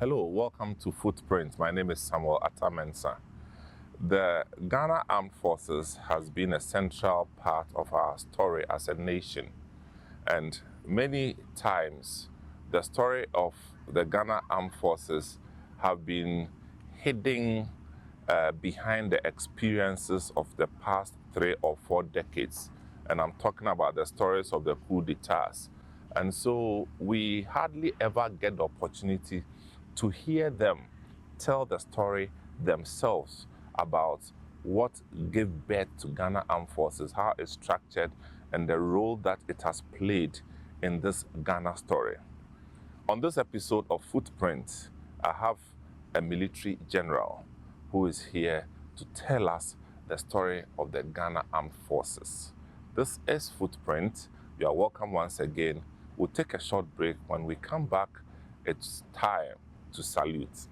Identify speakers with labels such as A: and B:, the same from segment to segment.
A: Hello, welcome to Footprint. My name is Samuel Atamensa. The Ghana Armed Forces has been a central part of our story as a nation. And many times, the story of the Ghana Armed Forces have been hidden behind the experiences of the past 3 or 4 decades. And I'm talking about the stories of the coup d'etats. And so we hardly ever get the opportunity to hear them tell the story themselves about what gave birth to Ghana Armed Forces, how it's structured, and the role that it has played in this Ghana story. On this episode of Footprint, I have a military general who is here to tell us the story of the Ghana Armed Forces. This is Footprint. You are welcome once again. We'll take a short break. When we come back, it's time to salute.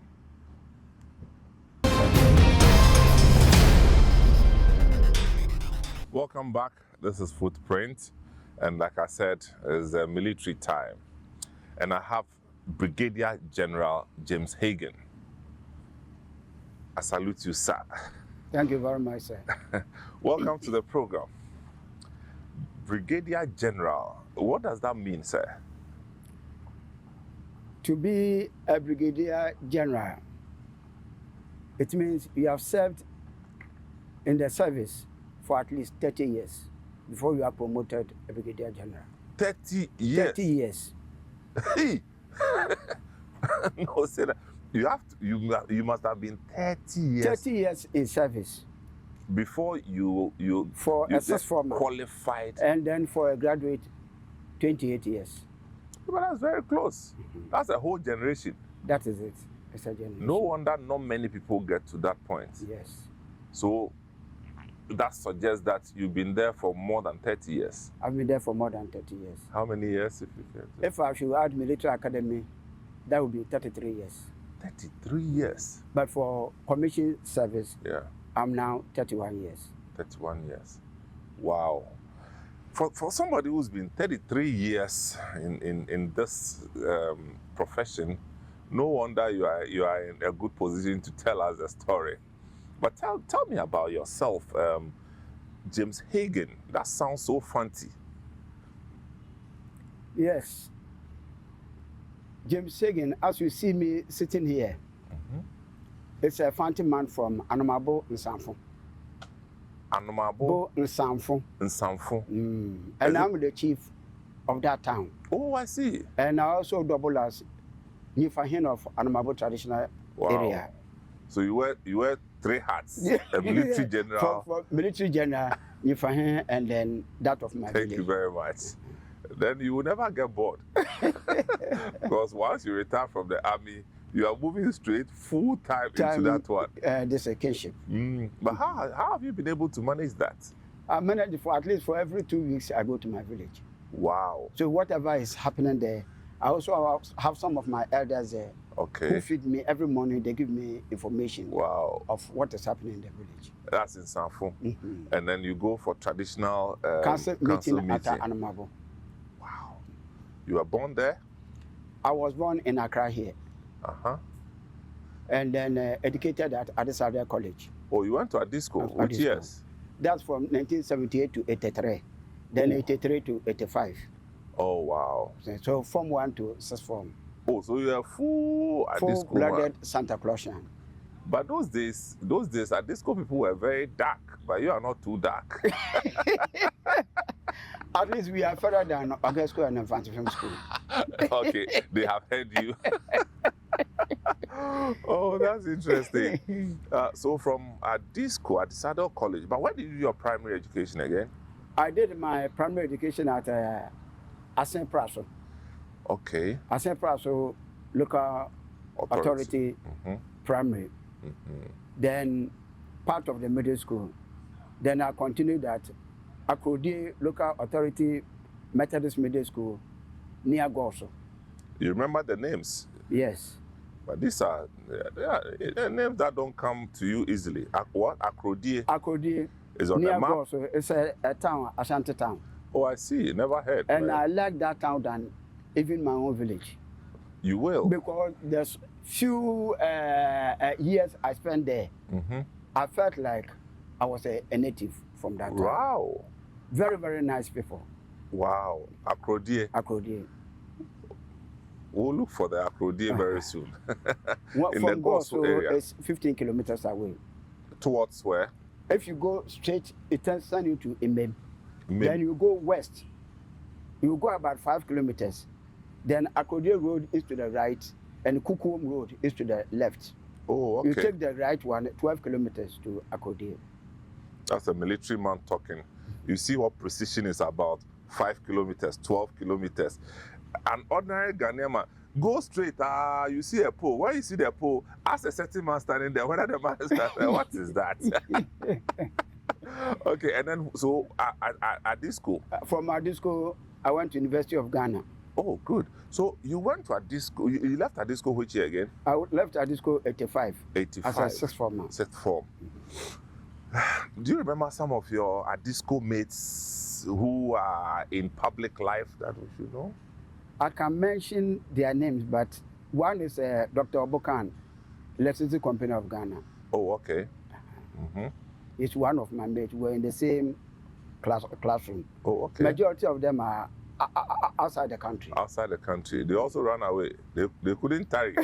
A: Welcome back. This is Footprint, and like I said, it's a military time. And I have Brigadier General James Hagan. I salute you, sir.
B: Thank you very much, sir.
A: Welcome to the program. Brigadier General, what does that mean, sir?
B: To be a brigadier general, it means you have served in the service for at least 30 years before you are promoted a brigadier general.
A: 30 years?
B: 30 years.
A: Hey! No, say that. You must have been 30 years.
B: 30 years in service.
A: Before you
B: for SS former
A: qualified.
B: And then for a graduate, 28 years.
A: But that's very close. That's a whole generation.
B: That is it. It's a generation.
A: No wonder not many people get to that point.
B: Yes.
A: So that suggests that you've been there for more than 30 years.
B: I've been there for more than 30 years.
A: How many years, if you can?
B: If I should add military academy, that would be 33 years.
A: 33 years?
B: But for commission service,
A: yeah,
B: I'm now 31 years.
A: 31 years. Wow. For somebody who's been 33 years in this profession, no wonder you are in a good position to tell us a story. But tell me about yourself, James Hagan. That sounds so fancy.
B: Yes. James Hagan, as you see me sitting here, it's a fancy man from Anamabo, Nsamankow.
A: Anamabo?
B: Nsamankow. And I'm the chief of that town.
A: Oh, I see.
B: And I also double as Nifahin of Anamabo traditional area.
A: So you wear 3 hats. A military general.
B: For military general, Nifahin, and then that of my village.
A: Thank you very much. Then you will never get bored. Because once you retire from the army, you are moving straight full time into that one.
B: This is a kinship.
A: But how have you been able to manage that?
B: I manage for at least for every 2 weeks I go to my village.
A: Wow.
B: So whatever is happening there, I also have some of my elders there who feed me every morning. They give me information of what is happening in the village. That's
A: in Nsamankow. And then you go for traditional
B: council meeting at Anamabo.
A: Wow. You were born there?
B: I was born in Accra here. And then educated at Addis Ababa College.
A: Oh, you went to Adisco? Which years?
B: That's from 1978 to 83. Then 83 to 85.
A: Oh, wow.
B: So Form 1 to 6th Form.
A: Oh, so you are
B: full-blooded Santa Clausian.
A: But those days, Adisco people were very dark, but you are not too dark.
B: At least we are further than Agasco and Infantry Film School.
A: Okay, they have heard you. Oh, that's interesting. So from Adisco, Addis Ababa College, but where did you do your primary education again?
B: I did my primary education at Asen Praso.
A: Okay.
B: Asen Praso Local Authority Primary. Then part of the middle school. Then I continued at Brigadier Local Authority Methodist Middle School near Gorso.
A: You remember the names?
B: Yes.
A: But these are names that don't come to you easily. What?
B: Brigadier
A: is on
B: near
A: the map?
B: Gorso. It's a town, Ashanti town.
A: Oh, I see. Never heard.
B: And I like that town than even my own village.
A: You will?
B: Because there's few years I spent there, I felt like I was a native from that time.
A: Wow.
B: Very, very nice people.
A: Wow. Akrodier.
B: Akrodier.
A: We'll look for the Akrodier very soon. In
B: from
A: the Gosu area.
B: It's 15 kilometers away.
A: Towards where?
B: If you go straight, it sends you to Imem. Then you go west. You go about 5 kilometers. Then Akrodier Road is to the right, and Kukum Road is to the left.
A: Oh, okay.
B: You take the right one, 12 kilometers to Akrodier.
A: That's a military man talking. You see what precision is about. 5 kilometers, 12 kilometers. An ordinary Ghanaian man, go straight. You see a pole. When you see the pole, ask a certain man standing there whether the man is standing there. What is that? Okay, and then, so at this school?
B: From Adisco, I went to University of Ghana.
A: Oh, good. So you went to Adisco, you left Adisco which year again?
B: I left Adisco 85.
A: 85.
B: As a sixth former.
A: Sixth form. Do you remember some of your Adisco mates who are in public life that we should know?
B: I can mention their names, but one is Dr. Obokan, Electricity Company of Ghana.
A: Oh, okay.
B: He's one of my mates. We're in the same classroom.
A: Oh, okay.
B: Majority of them are outside the country.
A: Outside the country. They also ran away. They couldn't tarry.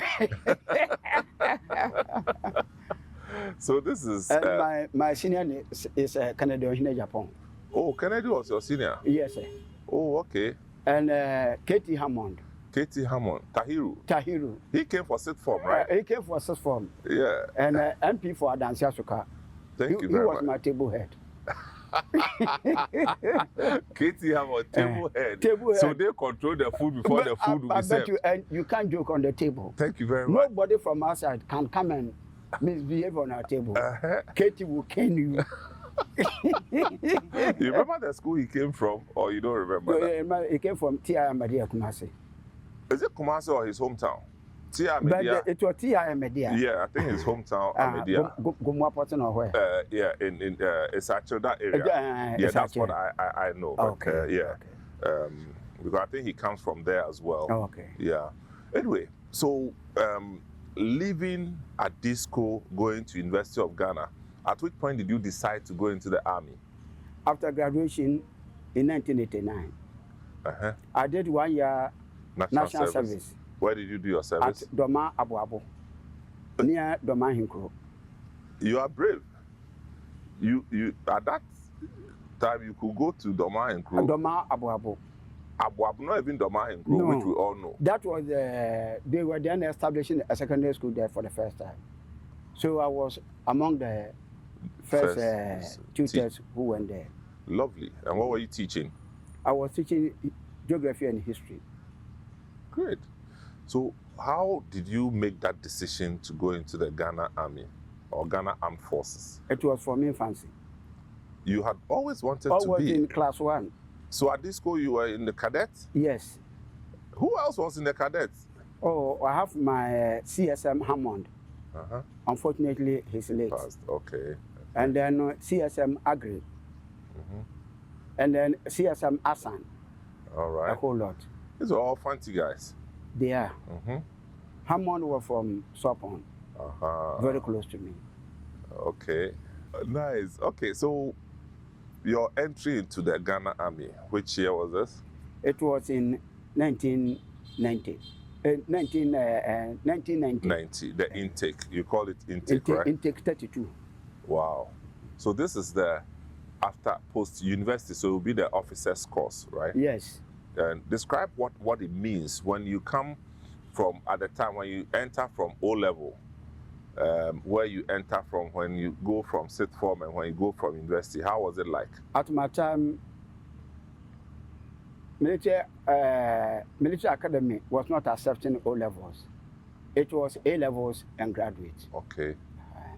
A: So this is...
B: my senior is Kennedy in Japan.
A: Oh, Kennedy was your senior?
B: Yes, sir.
A: Oh, okay.
B: And Katie Hammond.
A: Katie Hammond. Tahiru.
B: He
A: came for sixth form, right?
B: He came for sixth form.
A: Yeah.
B: And MP for Adansi Asuka.
A: Thank you very much.
B: He was my table head.
A: Katie Hammond, table head. So they control the food before the food will be served.
B: You can't joke on the table.
A: Thank you very much.
B: Nobody from outside can come and misbehave on our table. Katie will cane you.
A: You remember the school he came from, or you don't remember that?
B: He came from T.I. Ahmadiyya, Kumasi.
A: Is it Kumasi or his hometown? T.I.
B: But it was T.I. Ahmadiyya.
A: Yeah, I think his hometown, Ahmadiyya.
B: Gumwapoten or where?
A: Yeah, in Isacho, that area. Yeah, that's what I know. But,
B: okay.
A: Yeah. Okay. Because I think he comes from there as well.
B: Oh, okay.
A: Yeah. Anyway, so leaving Adisco, going to University of Ghana, at which point did you decide to go into the army?
B: After graduation in 1989, I did 1 year national service.
A: Where did you do your service?
B: At Doma Abu, near Doma Hinkro.
A: You are brave. You at that time you could go to Doma Hinkro.
B: Doma Abu.
A: Abu, not even Doma Hinkro, which we all know.
B: That was they were then establishing a secondary school there for the first time. So I was among the first tutors who went there.
A: Lovely. And what were you teaching?
B: I was teaching geography and history.
A: Great. So how did you make that decision to go into the Ghana Army or Ghana Armed Forces?
B: It was from infancy.
A: You had always wanted to be?
B: Always in class 1.
A: So at this school you were in the cadets?
B: Yes.
A: Who else was in the cadets?
B: Oh, I have my CSM Hammond. Unfortunately, he's late.
A: Passed. Okay.
B: And then CSM Agri. And then CSM Asan.
A: All right.
B: A whole lot.
A: These are all fancy guys.
B: They are. Hammond was from Sopon. Very close to me.
A: Okay. Nice. Okay, so your entry into the Ghana Army, which year was this?
B: It was in 1990. 1990.
A: 90, the intake. You call it intake, right?
B: Intake 32.
A: Wow. So this is the after post-university, so it will be the officer's course, right?
B: Yes.
A: And describe what it means when you come from, at the time when you enter from O-level, where you enter from when you go from sixth form and when you go from university. How was it like?
B: At my time, military academy was not accepting O-levels. It was A-levels and graduate.
A: Okay.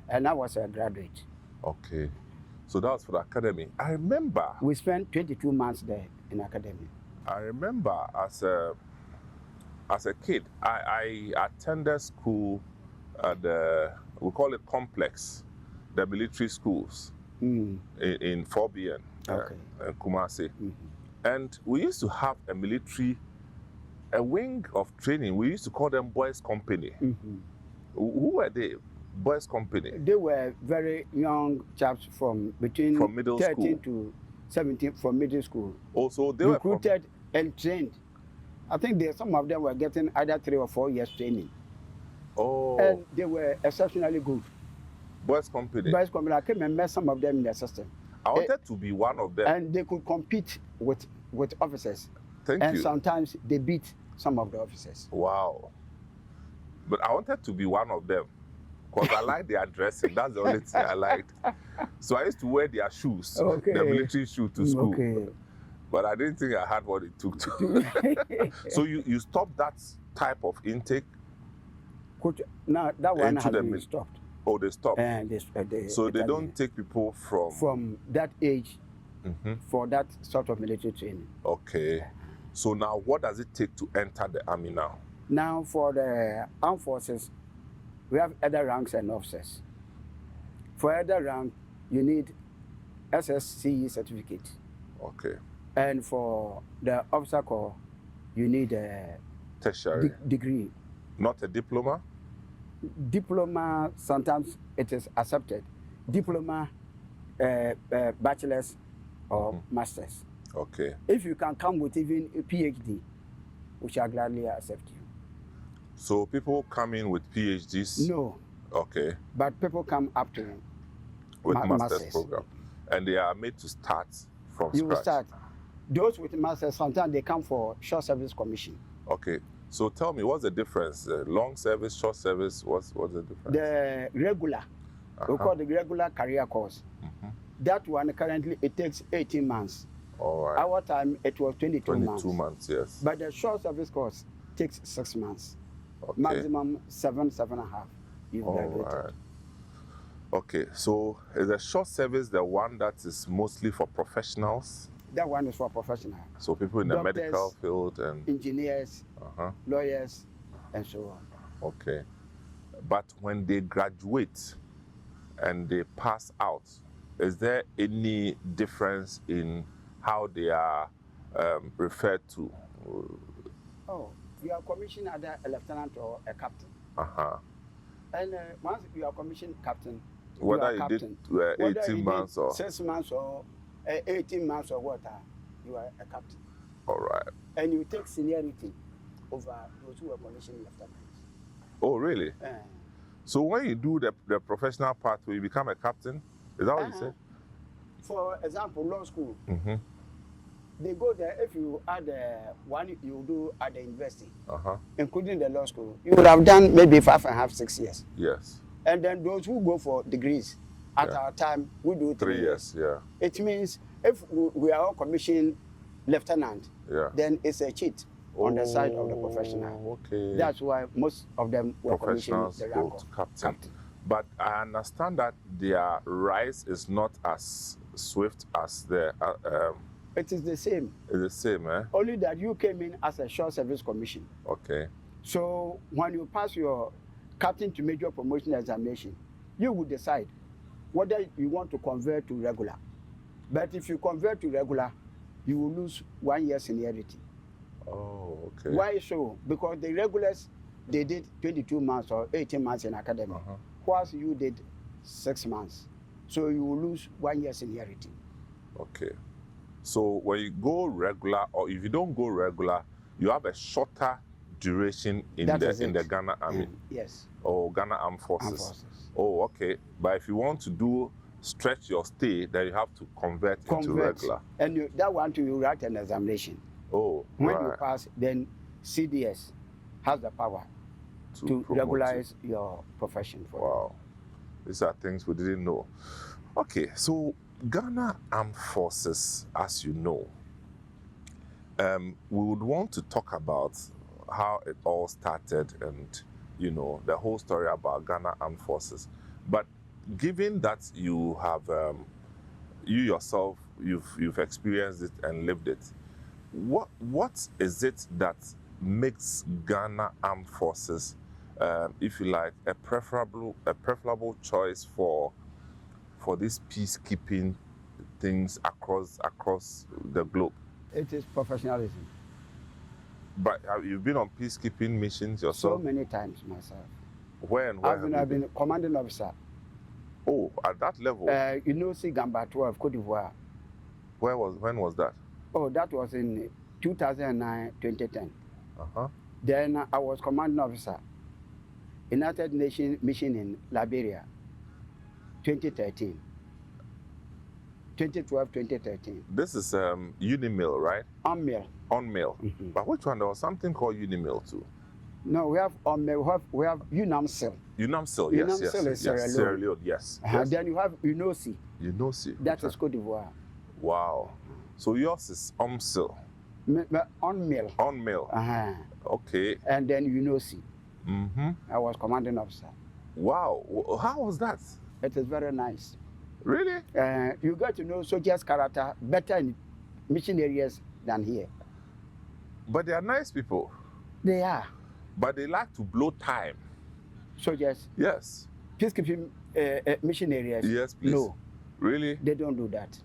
B: And I was a graduate.
A: Okay. So that was for the academy. I remember.
B: We spent 22 months there in academy.
A: I remember as a kid, I attended school at the, we call it complex, the military schools in 4BN,
B: okay.
A: Kumasi. And we used to have a military a wing of training. We used to call them boys' company.
B: Mm-hmm.
A: Who were they? Boys' company?
B: They were very young chaps from between
A: middle
B: 13
A: school
B: to 17 from middle school.
A: Also, they
B: recruited and trained. I think some of them were getting either 3 or 4 years training.
A: Oh.
B: And they were exceptionally good.
A: Boys' company.
B: Boys' company. I came and met some of them in the system.
A: I wanted to be one of them.
B: And they could compete with officers.
A: Thank you.
B: And sometimes they beat some of the officers.
A: Wow. But I wanted to be one of them because I like their dressing. That's the only thing I liked. So I used to wear their shoes, the military shoes to school.
B: Okay.
A: But I didn't think I had what it took to. So you stopped that type of intake?
B: Now that one has been stopped.
A: Oh, they stopped.
B: And
A: so they don't take people from
B: that age for that sort of military training.
A: Okay. So now what does it take to enter the army now?
B: Now for the armed forces, we have other ranks and officers. For other rank, you need SSCE certificate.
A: Okay.
B: And for the officer corps, you need a
A: tertiary
B: degree.
A: Not a diploma?
B: Diploma, sometimes it is accepted. Diploma, bachelor's or master's.
A: Okay.
B: If you can come with even a PhD, we shall gladly accept you.
A: So people come in with PhDs?
B: No.
A: Okay.
B: But people come up to
A: with master's program. And they are made to start from scratch?
B: You will start. Those with masters, sometimes they come for short service commission.
A: Okay. So tell me, what's the difference? Long service, short service, what's the difference?
B: The regular, we call the regular career course. That one currently, it takes 18 months.
A: All right.
B: Our time, it was 22 months.
A: 22 months, yes.
B: But the short service course takes 6 months.
A: Okay.
B: Maximum 7.5. You've graduated.
A: Right. Okay, so is the short service the one that is mostly for professionals?
B: That one is for professionals.
A: So people in
B: Doctors,
A: the medical field and
B: engineers, lawyers, and so on.
A: Okay. But when they graduate and they pass out, is there any difference in how they are referred to?
B: Oh, you are commissioned either a lieutenant or a captain. And once you are commissioned captain,
A: whether you did 18 months or
B: 6 months or 18 months or what, you are a captain.
A: All right.
B: And you take seniority over those who are commissioned lieutenants.
A: Oh, really? So when you do the professional part, will you become a captain? Is that what you said?
B: For example, law school. They go there, if you add one you do at the university, including the law school, you would have done maybe 5.5, 6 years.
A: Yes.
B: And then those who go for degrees, at our time, we do 3 years.
A: Yeah.
B: It means if we are all commissioned lieutenant, then it's a cheat on the side of the professional.
A: Okay.
B: That's why most of them were commissioned the rank of
A: captain. But I understand that their rise is not as swift as the...
B: it is the same.
A: It's the same, eh?
B: Only that you came in as a short service commission.
A: Okay.
B: So when you pass your captain to major promotion examination, you will decide whether you want to convert to regular. But if you convert to regular, you will lose 1 year seniority.
A: Oh, okay.
B: Why so? Because the regulars, they did 22 months or 18 months in academy, whilst you did 6 months. So you will lose 1 year seniority.
A: Okay. So when you go regular, or if you don't go regular, you have a shorter duration in the Ghana Army.
B: Yes.
A: Or Ghana Armed Forces. Oh, okay. But if you want to stretch your stay, then you have to convert into regular.
B: And that one too, you write an examination.
A: Oh,
B: when you pass, then CDS has the power to regularize your profession for
A: Wow. These are things we didn't know. Okay, so Ghana Armed Forces, as you know, we would want to talk about how it all started and, you know, the whole story about Ghana Armed Forces. But given that you have, you yourself, you've experienced it and lived it, what is it that makes Ghana Armed Forces, if you like, a preferable choice for these peacekeeping things across the globe?
B: It is professionalism.
A: But you've been on peacekeeping missions yourself?
B: So many times myself.
A: Where
B: I've been commanding officer.
A: Oh, at that level?
B: See Gamba 12, Cote d'Ivoire.
A: When was that?
B: Oh, that was in 2009, 2010.
A: Uh-huh.
B: Then I was commanding officer, United Nations mission in Liberia, 2013. 2012, 2013.
A: This is Unimil, right?
B: Unmil.
A: Unmil.
B: Mm-hmm.
A: But which one? There was something called Unimil too.
B: No, we have Unmil. We have UNAMSIL.
A: UNAMSIL, yes.
B: UNAMSIL is
A: Sierra Leone, yes.
B: Then you have UNOSI.
A: UNOSI.
B: That is Cote d'Ivoire.
A: Wow. So yours is UNMSIL.
B: Unmil.
A: Unmil. Okay.
B: And then UNOSI.
A: Mm-hmm.
B: I was commanding officer.
A: Wow. How was that?
B: It is very nice.
A: Really?
B: You get to know soldiers' character better in mission areas than here.
A: But they are nice people.
B: They are.
A: But they like to blow time.
B: Soldiers?
A: Yes.
B: Peacekeeping mission areas?
A: Yes, please.
B: No.
A: Really?
B: They don't do that.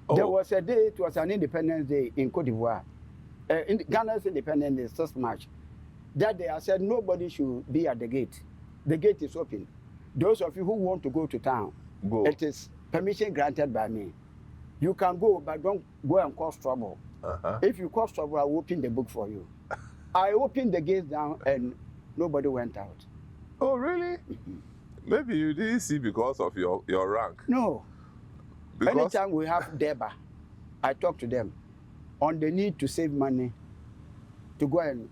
A: Oh.
B: There was a day, it was an Independence Day in Cote d'Ivoire. Ghana's Independence Day, 6th March. That day I said nobody should be at the gate. The gate is open. Those of you who want to go to town,
A: go.
B: It is permission granted by me. You can go, but don't go and cause trouble.
A: Uh-huh.
B: If you cause trouble, I will open the book for you. I opened the gates down and nobody went out.
A: Oh, really? Maybe you didn't see because of your rank.
B: No.
A: Because
B: anytime we have DEBA, I talk to them on the need to save money to go and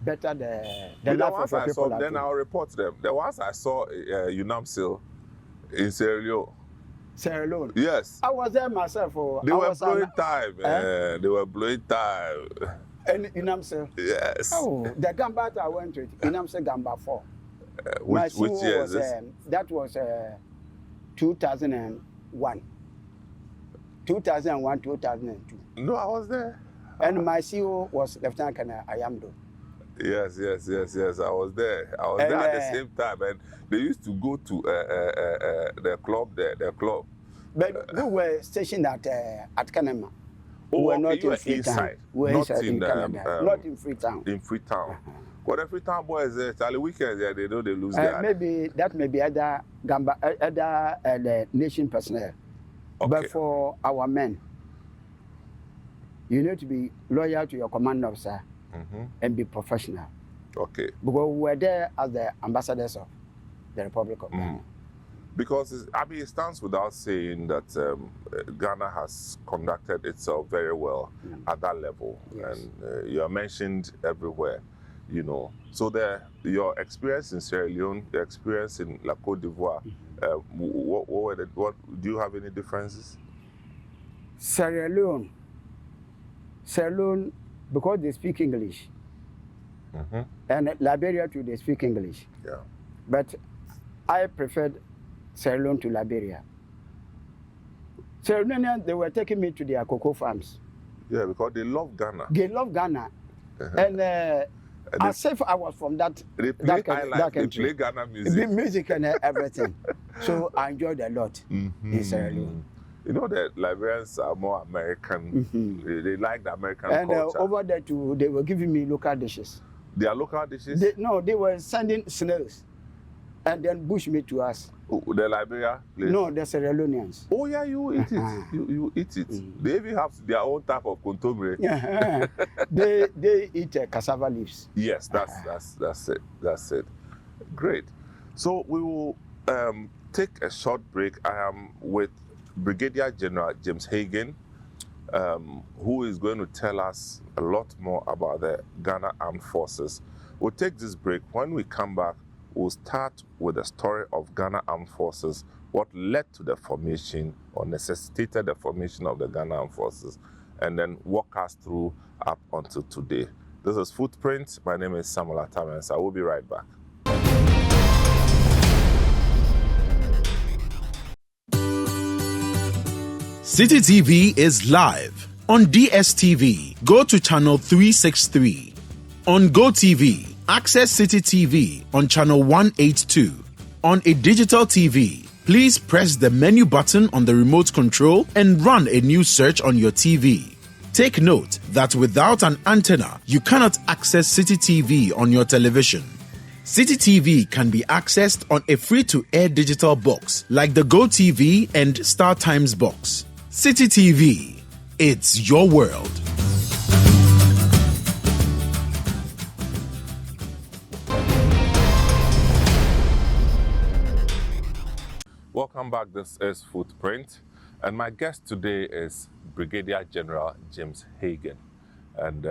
B: better the life of the people.
A: Then I'll report them. The ones I saw UNAMSIL in Sierra Leone.
B: Sierra Leone?
A: Yes.
B: I was there myself.
A: They were blowing time. They were blowing time.
B: And UNAMSIL?
A: Yes.
B: Oh, the Gamba I went to, UNAMSIL Gamba 4.
A: Which year is this?
B: That was 2001. 2001, 2002.
A: No, I was there.
B: And my CEO was Lieutenant Colonel Ayamdo.
A: Yes. I was there. I was there at the same time, and they used to go to the club there, the club.
B: But we were stationed at Kanema.
A: Oh,
B: we were not
A: you
B: in Freetown. We were
A: not
B: in Canada. Not in Freetown.
A: In Freetown. But the Freetown boys, Charlie, weekends, they know they lose their.
B: Maybe that may be other Gamba, other nation personnel.
A: Okay.
B: But for our men, you need to be loyal to your command officer and be professional.
A: Okay.
B: Because we were there as the ambassadors of the Republic of Ghana.
A: Because it stands without saying that Ghana has conducted itself very well at that level.
B: Yes.
A: And you are mentioned everywhere, you know. So your experience in Sierra Leone, the experience in La Côte d'Ivoire, what do you have any differences?
B: Sierra Leone, because they speak English, and Liberia too, they speak English.
A: Yeah.
B: But I preferred Sierra Leone to Liberia. Sierra Leoneans, they were taking me to their cocoa farms.
A: Yeah, because they love Ghana.
B: They love Ghana. And as if I was from that country.
A: They play Ghana music.
B: The music and everything. So I enjoyed a lot in Sierra Leone.
A: You know that Liberians are more American. They like the American culture.
B: And over there too, they were giving me local dishes.
A: Their local dishes?
C: They were sending snails and then bushmeat to us.
A: The Liberia place?
B: No, the Sierra Leoneans.
A: Oh yeah, you eat it. You eat it. They even have their own type of contomere.
B: They eat cassava leaves.
A: Yes, that's it. That's it. Great. So we will take a short break. I am with Brigadier General James Hagan, who is going to tell us a lot more about the Ghana Armed Forces. We'll take this break. When we come back, we'll start with the story of Ghana Armed Forces, what led to the formation or necessitated the formation of the Ghana Armed Forces, and then walk us through up until today. This is Footprint. My name is Samuel Atamens. I will be right back.
D: Citi TV is live on DSTV. Go to channel 363. On GoTV, access Citi TV on channel 182. On a digital TV, please press the menu button on the remote control and run a new search on your TV. Take note that without an antenna, you cannot access Citi TV on your television. Citi TV can be accessed on a free-to-air digital box like the GoTV and StarTimes box. Citi TV, it's your world.
A: Welcome back. This is Footprint, and my guest today is Brigadier General James Hagan, and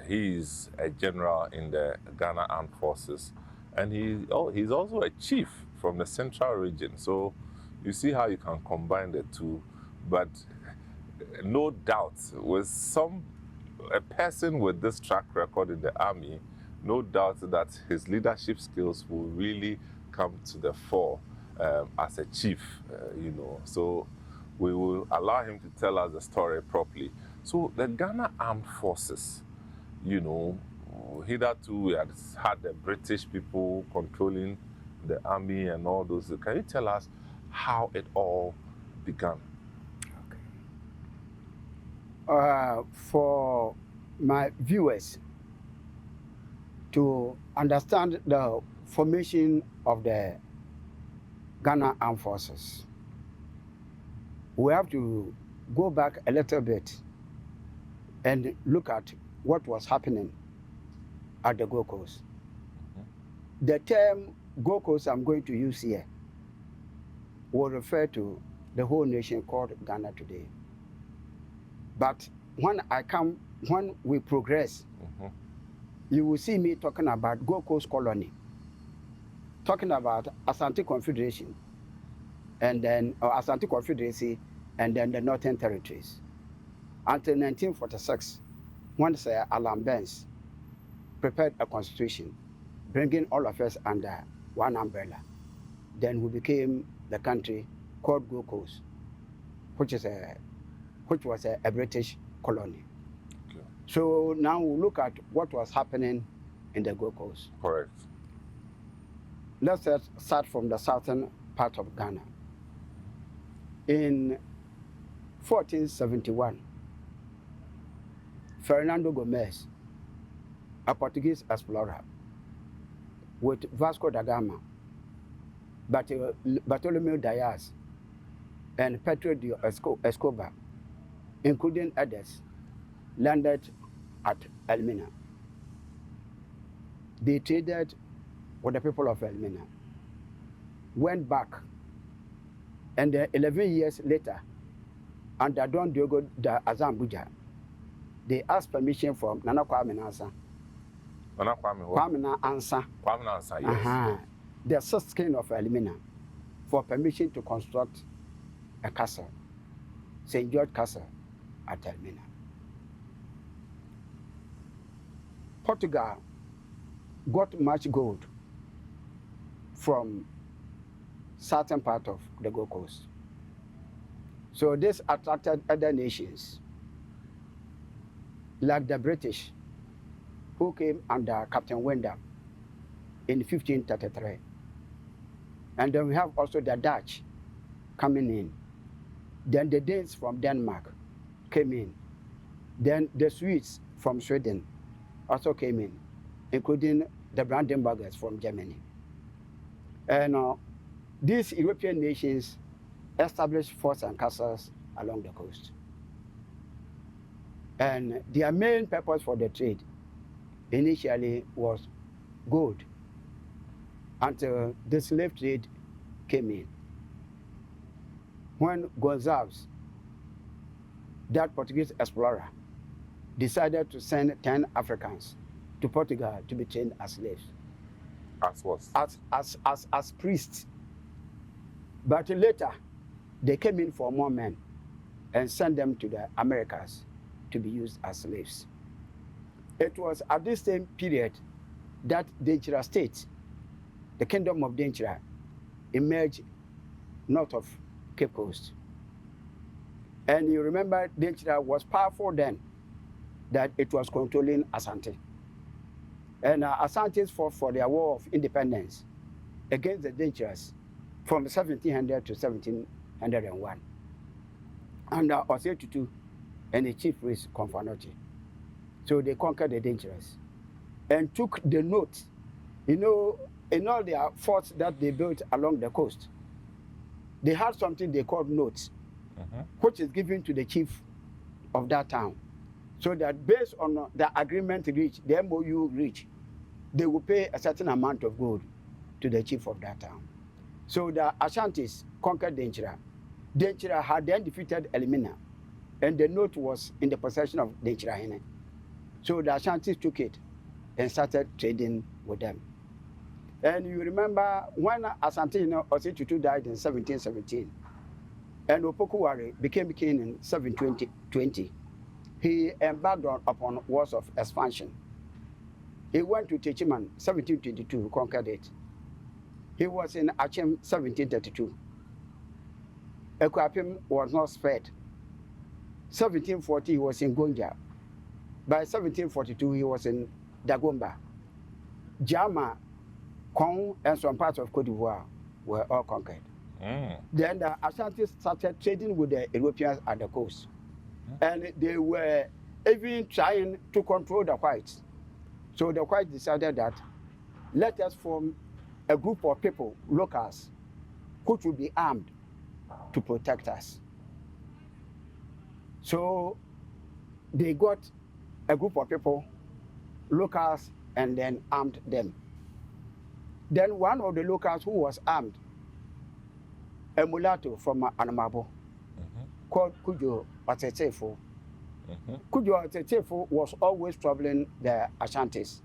A: he's a general in the Ghana Armed Forces, and he's also a chief from the Central Region. So you see how you can combine the two, but no doubt with a person with this track record in the Army, no doubt that his leadership skills will really come to the fore as a chief, So we will allow him to tell us the story properly. So the Ghana Armed Forces, hitherto we had the British people controlling the army and all those. Can you tell us how it all began?
B: Okay. For my viewers to understand the formation of the Ghana Armed Forces, we have to go back a little bit and look at what was happening at the Gold Coast. Mm-hmm. The term Gold Coast I'm going to use here will refer to the whole nation called Ghana today. But when we progress, mm-hmm. you will see me talking about Gold Coast Colony, talking about Ashanti Confederation, and then Ashanti Confederacy, and then the Northern Territories. Until 1946, when Sir Alan Burns prepared a constitution, bringing all of us under one umbrella. Then we became the country called Gold Coast, which was a British colony. Okay. So now we look at what was happening in the Gold Coast.
A: Correct.
B: Let's start from the southern part of Ghana. In 1471, Fernando Gomez, a Portuguese explorer, with Vasco da Gama, Bartolomeu Dias, and Pedro de Escobar, including others, landed at Elmina. They traded with the people of Elmina, went back, and 11 years later, under Don Diogo da Azambuja, they asked permission from Nana Kwame Nansa.
A: Nana Kwame what?
B: Kwame Nansa.
A: Kwame Nansa, yes.
B: The 6th king of Elmina, for permission to construct a castle, St. George Castle at Elmina. Portugal got much gold from certain part of the Gold Coast. So this attracted other nations, like the British, who came under Captain Wyndham in 1533. And then we have also the Dutch coming in. Then the Danes from Denmark came in. Then the Swedes from Sweden also came in, including the Brandenburgers from Germany. And these European nations established forts and castles along the coast. And their main purpose for the trade initially was gold, until the slave trade came in. When Gonçalves, that Portuguese explorer, decided to send 10 Africans to Portugal to be trained as slaves.
A: As what?
B: As priests. But later, they came in for more men and sent them to the Americas to be used as slaves. It was at this same period that Denchira State, the Kingdom of Denchira, emerged north of Cape Coast. And you remember Denchira was powerful then, that it was controlling Ashanti. And Ashantis fought for their war of independence against the Denchiras from 1700 to 1701. And Osei Tutu and the chief was Konfanoti. So they conquered the dangerous and took the note, in all their forts that they built along the coast. They had something they called notes, which is given to the chief of that town. So that based on the agreement reached, the MOU reached, they will pay a certain amount of gold to the chief of that town. So the Ashantis conquered Denchira. Denchira had then defeated Elimina, and the note was in the possession of Denchira. So the Ashantis took it and started trading with them. And you remember when Asante Osei died in 1717, and Opokuwari became king in 1720, he embarked upon wars of expansion. He went to Techiman 1722, conquered it. He was in Achem 1732. Ekwapim was not spared. 1740 he was in Gonja. By 1742 he was in Dagomba. Jama, Kong, and some parts of Cote d'Ivoire were all conquered. Then the Ashantis started trading with the Europeans at the coast. And they were even trying to control the whites. So the whites decided that let us form a group of people, locals, who should be armed to protect us. So they got a group of people, locals, and then armed them. Then one of the locals who was armed, a mulatto from Anamabo, called Kujo Otetefo. Kujo Otetefo was always troubling the Ashantis.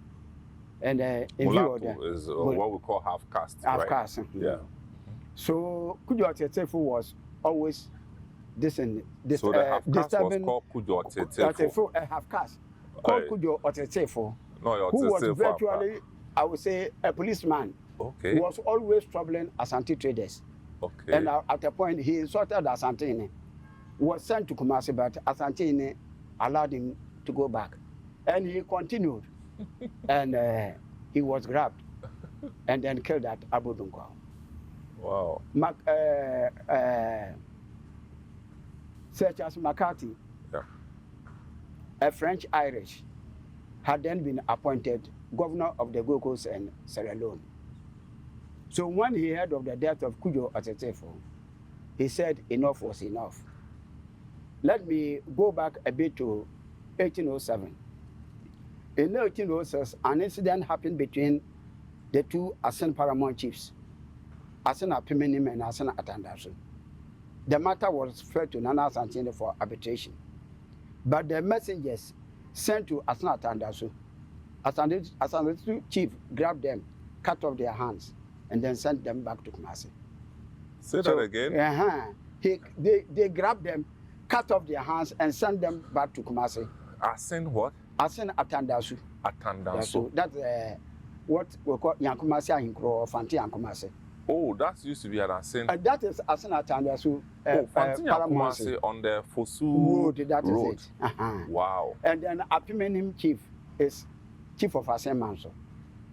B: And
A: mulatto is what we call half caste.
B: Half caste.
A: Yeah.
B: So Kujo Otetefo was always this.
A: So the half caste was called Kujo Otetefo.
B: A half caste called Kujo Otetefo.
A: No,
B: who was virtually, I would say, a policeman.
A: Okay.
B: Who was always troubling Asante traders.
A: Okay.
B: And at a point, he insulted Asante. Was sent to Kumasi, but Asante allowed him to go back. And he continued. And he was grabbed and then killed at Abu Dunkwao.
A: Wow.
B: Such as McCarthy, a French-Irish, had then been appointed governor of the Gold Coast and Sierra Leone. So when he heard of the death of Kujo Otetefo, he said enough was enough. Let me go back a bit to 1807. In 1806, an incident happened between the two Asen paramount chiefs, Asen Apimenim and Asen Atandasu. The matter was referred to Nana Asante for arbitration. But the messengers sent to Asen Atandasu, Asandasu chief grabbed them, cut off their hands, and then sent them back to Kumasi.
A: Say that again?
B: They grabbed them, cut off their hands, and sent them back to Kumasi.
A: Asen what?
B: Asen Atandasu.
A: Atandasu.
B: That's what we call Yankumasi Ahinkro or Fanti Yankumasi.
A: Oh, that used to be an Asen.
B: That is Asen Atandasu.
A: Fanti Yankumasi on the Fosu
B: road. That
A: road.
B: Is it.
A: Wow.
B: And then Apimenim chief is chief of Asen Manso.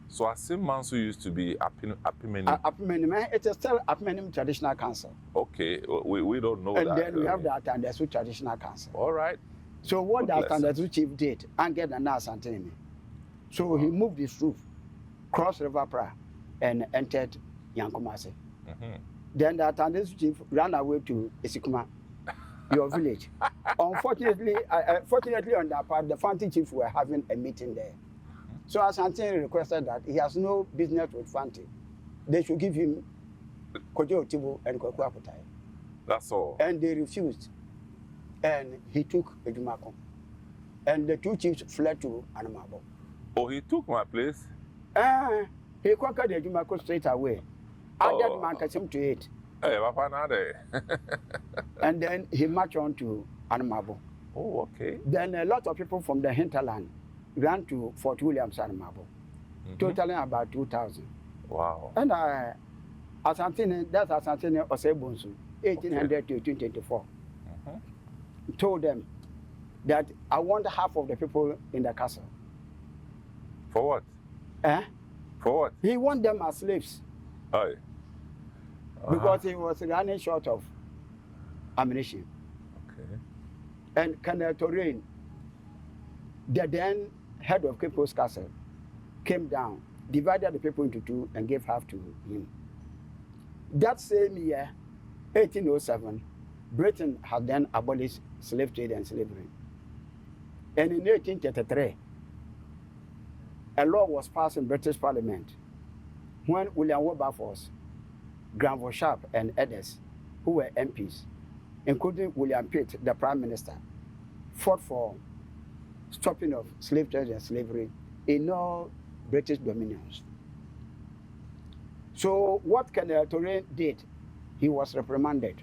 A: So Asen Manso used to be Apimenim.
B: Apimenim, it is still Apimenim Traditional Council.
A: Okay, we don't know
B: and
A: that.
B: And then we have the Atandasu Traditional Council.
A: All right.
B: So what the Atandasu chief did, and get an Asante. So he moved his roof, crossed River Pra, and entered Yankumasi. Then the Atandasu chief ran away to Isikuma, your village. Unfortunately, fortunately on that part, the Fanti chief were having a meeting there. So Asante requested that he has no business with Fanti. They should give him Kojo Otibo and Kwakwa Putai.
A: That's all.
B: And they refused. And he took Ejumako. And the two chiefs fled to Anamabo.
A: Oh, he took my place?
B: He conquered Ejumako straight away. Added Mankasim to it.
A: Hey, Papa Nade.
B: And then he marched on to Anamabo.
A: Oh, okay.
B: Then a lot of people from the hinterland ran to Fort Williams Anamabo, totaling about 2,000.
A: Wow.
B: And Asantine, that's Asantine Osebonsu, 1800 to 1824, told them that I want half of the people in the castle.
A: For what? For what?
B: He want them as slaves.
A: Aye.
B: Because he was running short of ammunition.
A: Okay.
B: And Colonel Torain, the then head of Cape Coast Castle, came down, divided the people into two, and gave half to him. That same year, 1807, Britain had then abolished slave trade and slavery. And in 1833, a law was passed in British Parliament when William Wilberforce, Granville Sharp, and others, who were MPs, including William Pitt, the Prime Minister, fought for stopping of slave trade and slavery in all British dominions. So what Colonel Torain did, he was reprimanded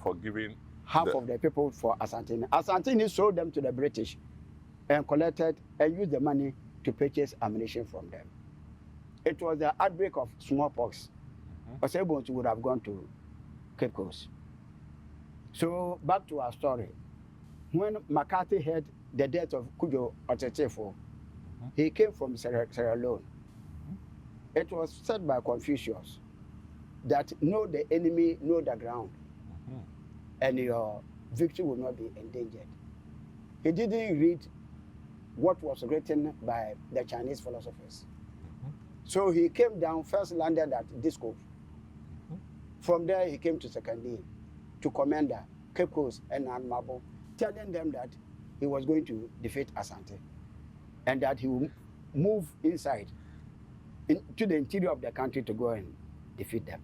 A: for giving
B: half of the people for Ashanti. Ashanti sold them to the British and collected and used the money to purchase ammunition from them. It was the outbreak of smallpox. Osebontu would have gone to Cape Coast. So back to our story. When McCarthy heard the death of Kujo Otetefo, he came from Sierra Leone. It was said by Confucius that know the enemy, know the ground, and your victory will not be endangered. He didn't read what was written by the Chinese philosophers. So he came down, first landed at Disco. From there, he came to Secondary, to Commander, Cape Coast, and Anmabo, telling them that he was going to defeat Ashanti and that he would move inside to the interior of the country to go and defeat them.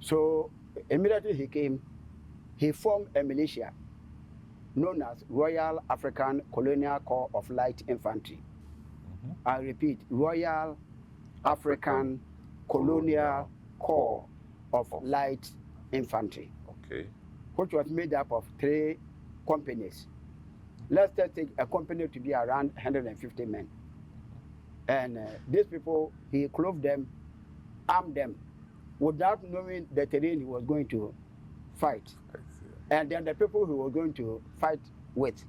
B: So immediately he came, he formed a militia known as Royal African Colonial Corps of Light Infantry. I repeat, Royal African Colonial Corps of Light Infantry, which was made up of 3 companies. Let's just take a company to be around 150 men. And these people, he clothed them, armed them, without knowing the terrain he was going to fight. And then the people he was going to fight with,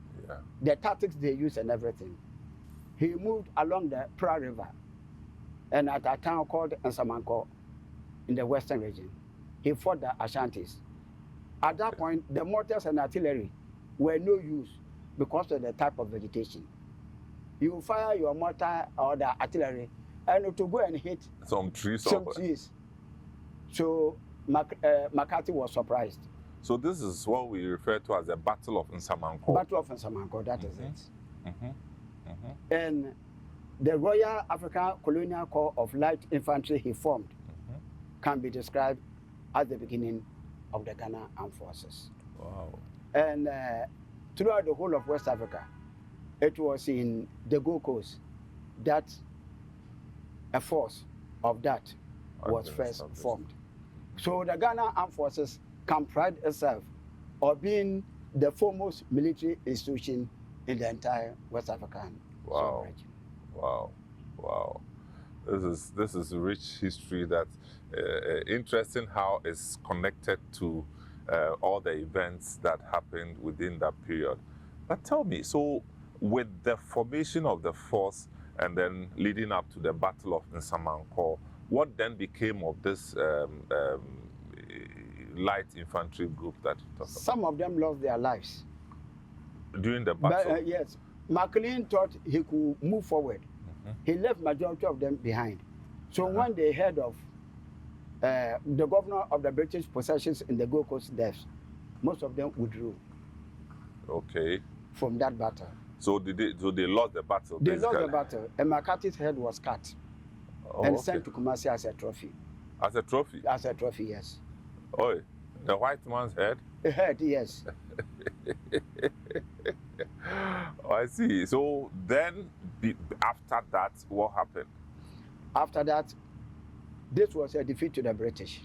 B: the tactics they used and everything. He moved along the Pra River and at a town called Nsamankow in the western region. He fought the Ashantis. At that point, the mortars and artillery were no use because of the type of vegetation. You fire your mortar or the artillery and it will go and hit
A: some trees.
B: So McCarthy was surprised.
A: So this is what we refer to as the Battle of Nsamankow.
B: Battle of Nsamankow, that is it. And the Royal African Colonial Corps of Light Infantry he formed can be described as the beginning of the Ghana Armed Forces.
A: Wow.
B: And throughout the whole of West Africa, it was in the Gold Coast that a force of that was first formed. So the Ghana Armed Forces can pride itself of being the foremost military institution in the entire West African region.
A: Wow. This is rich history that interesting how it's connected to all the events that happened within that period. But tell me, so with the formation of the force and then leading up to the Battle of Nsamankow, what then became of this light infantry group that you talked about?
B: Some of them lost their lives.
A: During the battle?
B: Yes. McLean thought he could move forward. He left majority of them behind. So when they heard of the governor of the British possessions in the Gold Coast deaths, most of them withdrew.
A: Okay.
B: From that battle.
A: So they lost the battle?
B: They lost the battle, and McCarthy's head was cut and sent to Kumasi as a trophy.
A: As a trophy? As a
B: trophy, yes.
A: Oh, the white man's head?
B: A head, yes.
A: Oh, I see. So then, after that, what happened?
B: After that, this was a defeat to the British.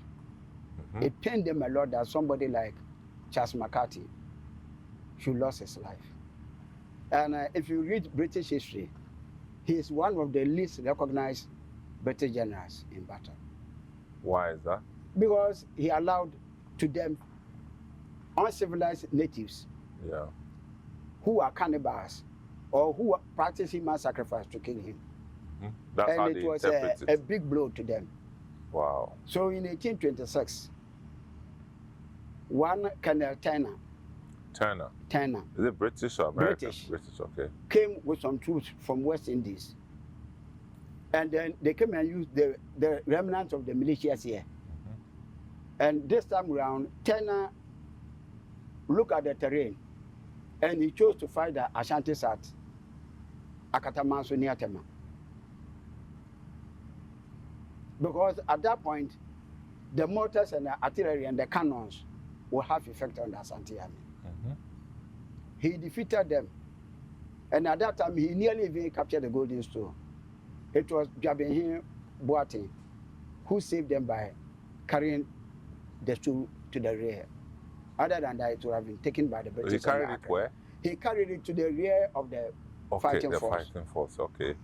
B: It pained them a lot that somebody like Charles McCarthy should lose his life. And if you read British history, he is one of the least recognized British generals in battle.
A: Why is that?
B: Because he allowed to them uncivilized natives who are cannibals or who practice human sacrifice to kill him.
A: That's
B: and
A: how
B: it was a big blow to them.
A: Wow.
B: So in 1826, one Colonel Turner Turner.
A: Is it British or American?
B: British,
A: okay.
B: came with some troops from West Indies. And then they came and used the remnants of the militias here. And this time around, Turner looked at the terrain and he chose to fight the Ashantis at Akatamanso near Tema. Because at that point, the mortars and the artillery and the cannons will have effect on the Ashanti army. He defeated them. And at that time, he nearly even captured the Golden Store. It was Jabenhin Boateng who saved them by carrying the store to the rear. Other than that, it would have been taken by the British.
A: He carried it where?
B: He carried it to the rear of the fighting force.
A: Fighting force, okay.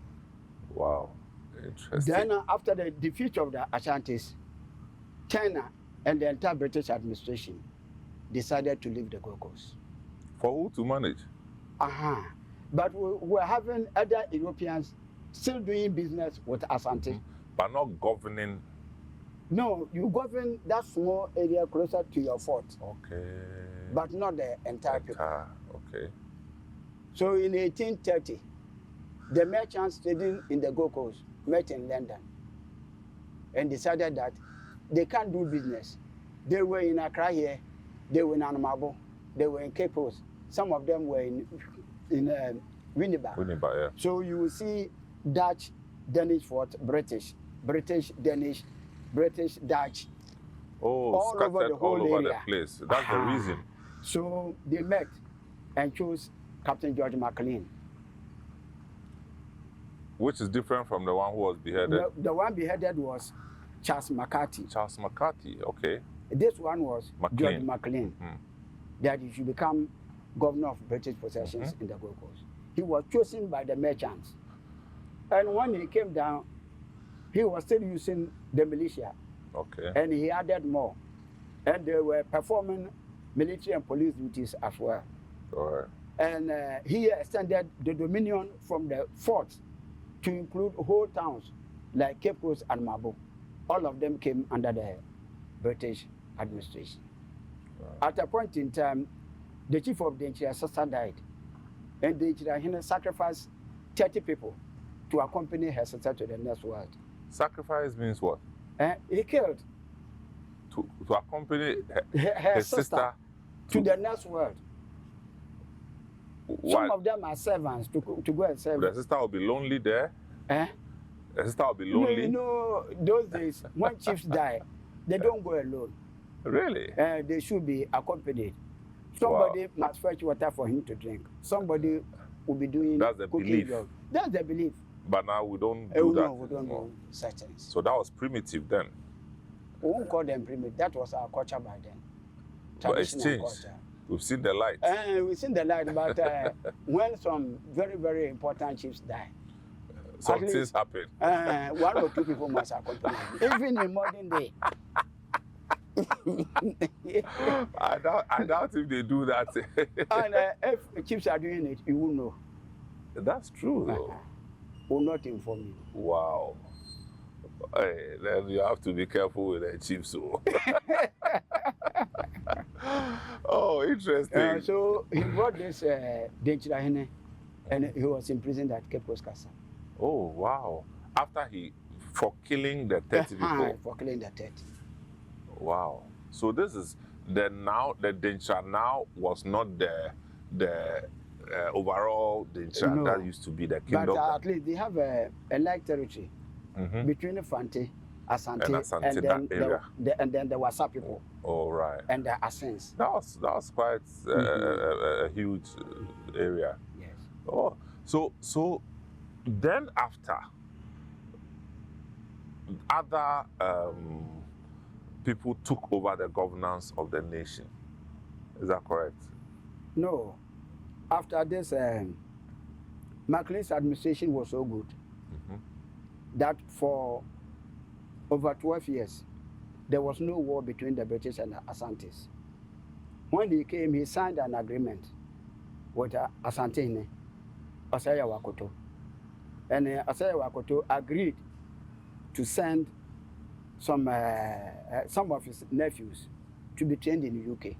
A: Wow, interesting.
B: Then after the defeat of the Ashantis, China and the entire British administration decided to leave the Gold Coast.
A: For who to manage?
B: But we were having other Europeans still doing business with Ashanti.
A: But not governing.
B: No, you govern that small area closer to your fort.
A: Okay.
B: But not the entire people.
A: Okay.
B: So in 1830, the merchants trading in the Gold Coast met in London and decided that they can't do business. They were in Accra here, they were in Anamabo, they were in Cape Coast. Some of them were in Winnipeg.
A: Yeah.
B: So you will see Dutch, Danish fort, British, Danish, British, Dutch.
A: All over the whole area. The place. That's the reason.
B: So they met and chose Captain George McLean.
A: Which is different from the one who was beheaded?
B: The one beheaded was Charles McCarthy.
A: Charles McCarthy, okay.
B: This one was
A: McLean.
B: George McLean, that he should become governor of British possessions in the Gold Coast. He was chosen by the merchants. And when he came down, he was still using the militia.
A: Okay.
B: And he added more. And they were performing military and police duties as well.
A: All right.
B: And he extended the dominion from the forts to include whole towns like Cape Coast and Mabo. All of them came under the British administration. Right. At a point in time, the chief of the Nchira's sister died. And the Nchira sacrificed 30 people to accompany her sister to the next world.
A: Sacrifice means what?
B: He killed.
A: To accompany
B: her sister to the next world. Some of them are servants to go and serve.
A: The sister will be lonely there? The sister will be lonely?
B: You know, those days, when chiefs die, they don't go alone.
A: Really?
B: They should be accompanied. Somebody must fetch water for him to drink. Somebody will be doing cooking job. That's the belief.
A: But now we don't do that.
B: No, we don't do such things.
A: So that was primitive then?
B: We won't call them primitive. That was our culture by then.
A: But it's changed. Culture. We've seen the light.
B: We've seen the light, but when some very, very important chiefs die,
A: some things happen.
B: 1 or 2 people must accompany them, even in modern day.
A: I doubt if they do that.
B: And if chiefs are doing it, you will know.
A: That's true, though.
B: Will not inform you.
A: Wow. Hey, then you have to be careful with the chiefs. So. Oh, interesting.
B: So he brought this Denchirahene, and he was imprisoned at Cape Coast Castle.
A: Oh, wow. After for killing the 30 people?
B: For killing the 30.
A: Wow. So this is the Denchira now was not the overall Denchira that used to be the kingdom.
B: But at least they have a like territory between the Fante, Asante, and then the Wasa people.
A: Oh, right.
B: And the Asens.
A: That was quite a huge area.
B: Yes.
A: Oh, so then after other people took over the governance of the nation. Is that correct?
B: No. After this, McLean's administration was so good that for over 12 years, there was no war between the British and the Asantes. When he came, he signed an agreement with Asante, Osaya Wakoto. And Osaya Wakoto agreed to send some of his nephews to be trained in the UK.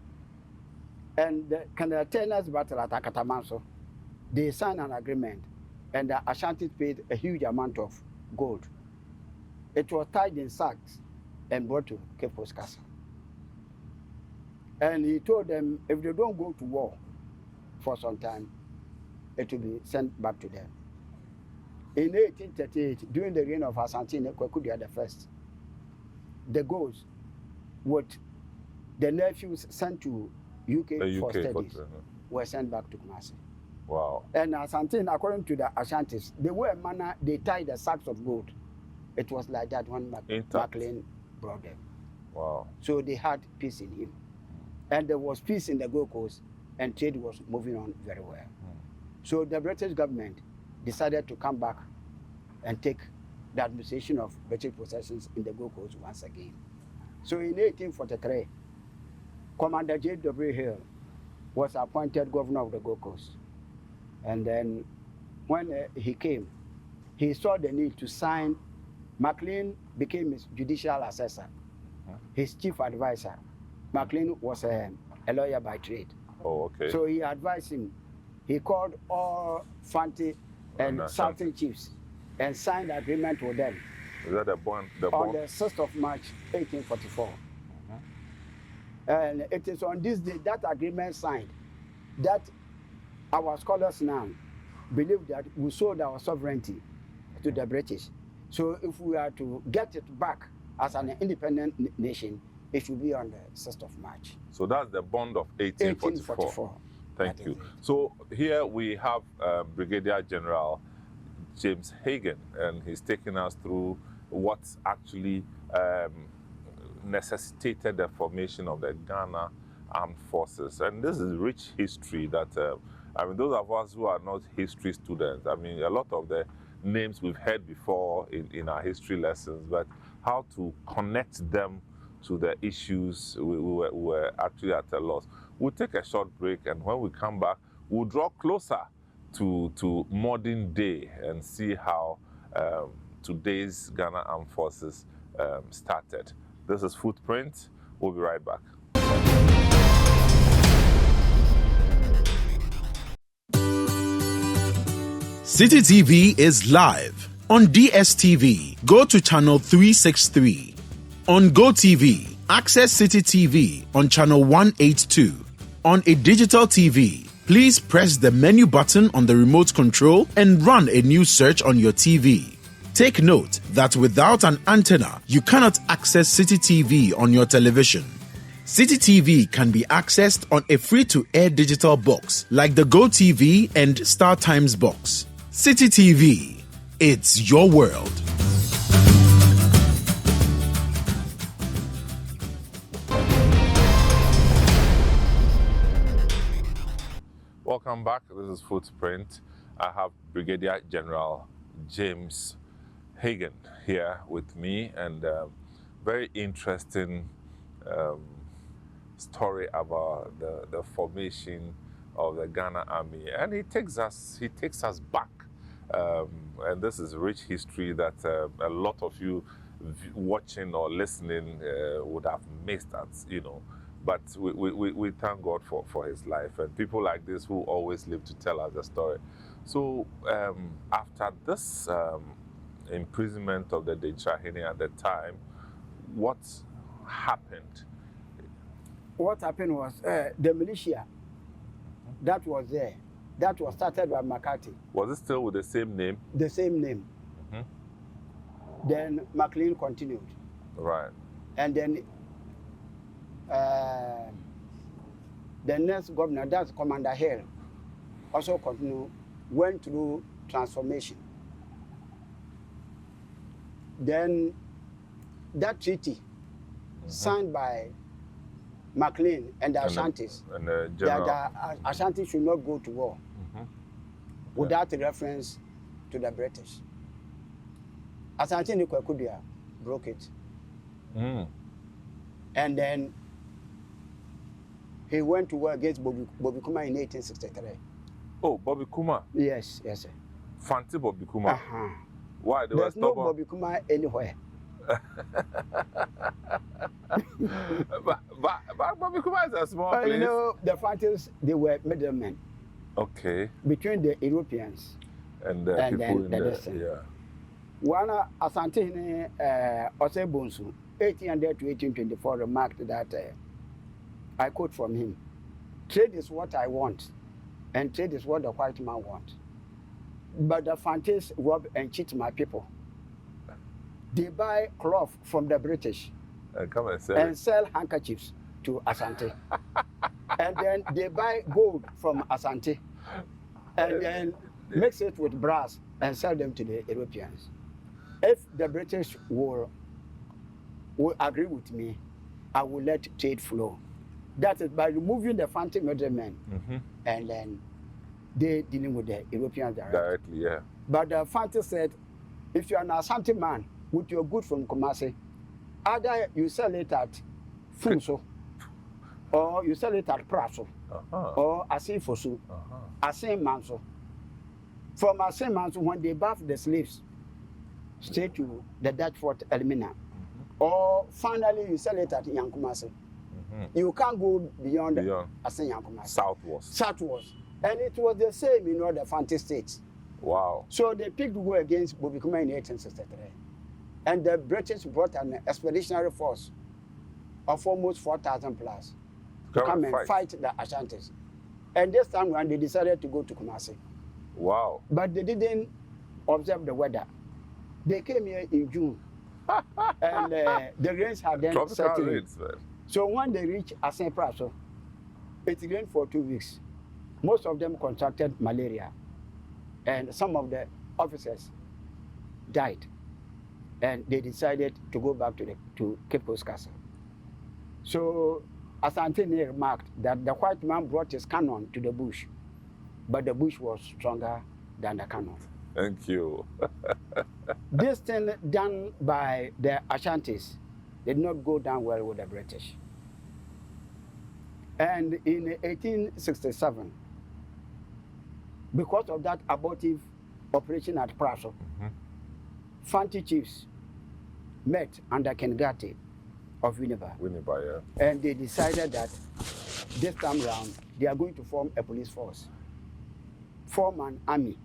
B: And the Canada-Tenors battle at Akatamanso, they signed an agreement, and the Ashanti paid a huge amount of gold. It was tied in sacks and brought to Cape Coast Castle. And he told them if they don't go to war for some time, it will be sent back to them. In 1838, during the reign of Ashanti Kwekudia I, the Gos with the nephews sent to UK for studies were sent back to Kumasi.
A: Wow.
B: And Ashanti, according to the Ashantis, the way manner they tied the sacks of gold, it was like that when McLean brought them.
A: Wow.
B: So they had peace in him. And there was peace in the Gold Coast, and trade was moving on very well. So the British government decided to come back and take the administration of British possessions in the Gold Coast once again. So in 1843, Commander J.W. Hill was appointed governor of the Gold Coast. And then when he came, he saw the need to sign. McLean became his judicial assessor, his chief advisor. McLean was a lawyer by trade.
A: Oh, okay.
B: So he advised him. He called all Fanti and Southern chiefs and signed an agreement with them.
A: Is that the bond?
B: On the 6th of March, 1844. And it is on this day that agreement signed that our scholars now believe that we sold our sovereignty to the British. So if we are to get it back as an independent nation, it should be on the 6th of March.
A: So that's the bond of 1844. Thank you. So here we have Brigadier General James Hagan, and he's taking us through what actually necessitated the formation of the Ghana Armed Forces. And this is rich history that, I mean, those of us who are not history students, I mean, a lot of the names we've heard before in our history lessons, but how to connect them to the issues we were actually at a loss. We'll take a short break, and when we come back, we'll draw closer to modern day and see how today's Ghana Armed Forces started. This is Footprint. We'll be right back.
D: Citi TV is live on DSTV. Go to channel 363. On GoTV, access Citi TV on channel 182. On a digital TV, please press the menu button on the remote control and run a new search on your TV. Take note that without an antenna, you cannot access Citi TV on your television. Citi TV can be accessed on a free-to-air digital box like the GoTV and StarTimes box. Citi TV, it's your world.
A: Welcome back. This is Footprint. I have Brigadier General James Hagan here with me, and very interesting story about the formation of the Ghana Army, and he takes us back, and this is rich history that a lot of you watching or listening would have missed, but we thank God for his life, and people like this who always live to tell us the story. So after this imprisonment of the Dechahene at the time, what happened?
B: What happened was the militia that was there, that was started by McCarthy.
A: Was it still with the same name?
B: The same name. Then McLean continued.
A: Right.
B: And then the next governor, that's Commander Hill, also continued, went through transformation. Then that treaty signed by McLean and the Ashantis,
A: and
B: that the Ashanti should not go to war without reference to the British. Ashanti Kwekudia broke it. And then he went to war against Bobby Kuma in 1863.
A: Oh, Bobby Kuma?
B: Yes, sir.
A: Fanti Bobby Kuma? Why? There's
B: no Bobby Kuma anywhere.
A: but Bamikuma is a small place.
B: You know, the Fantis, they were middlemen.
A: Okay.
B: Between the Europeans
A: and the people in the yeah.
B: One Ashanti Osebonsu, 1800 to 1824, remarked that I quote from him: "Trade is what I want, and trade is what the white man wants. But the Fantis rob and cheat my people. They buy cloth from the British and sell handkerchiefs to Ashanti. And then they buy gold from Ashanti and then mix it with brass and sell them to the Europeans. If the British will agree with me, I will let trade flow. That is by removing the Fanti middlemen and then they dealing with the Europeans
A: directly. Yeah.
B: But the Fanti said, if you are an Ashanti man with your goods from Kumasi, either you sell it at Funso, or you sell it at Praso, or Asin Fosu, Asin Manso. From Asin Manso, when they buff the slaves, straight to the Dutch Fort Elmina, or finally you sell it at Yankumasi. You can't go beyond Asin Yankumasi. Southwards. And it was the same in all the Fanti states.
A: Wow.
B: So they picked war against Bobikuma in 1863. And the British brought an expeditionary force of almost 4,000 plus to come and fight the Ashantis. And this time around, they decided to go to Kumasi.
A: Wow.
B: But they didn't observe the weather. They came here in June. And the rains had then set in. So when they reached Asen Praso, it rained for 2 weeks. Most of them contracted malaria. And some of the officers died. And they decided to go back to Cape Coast Castle. So Asante remarked that the white man brought his cannon to the bush, but the bush was stronger than the cannon.
A: Thank you.
B: This thing done by the Ashantis did not go down well with the British. And in 1867, because of that abortive operation at Praso, Fanti chiefs met under Kengate of Winneba.
A: Yeah.
B: And they decided that this time round, they are going to form a police force, form an army,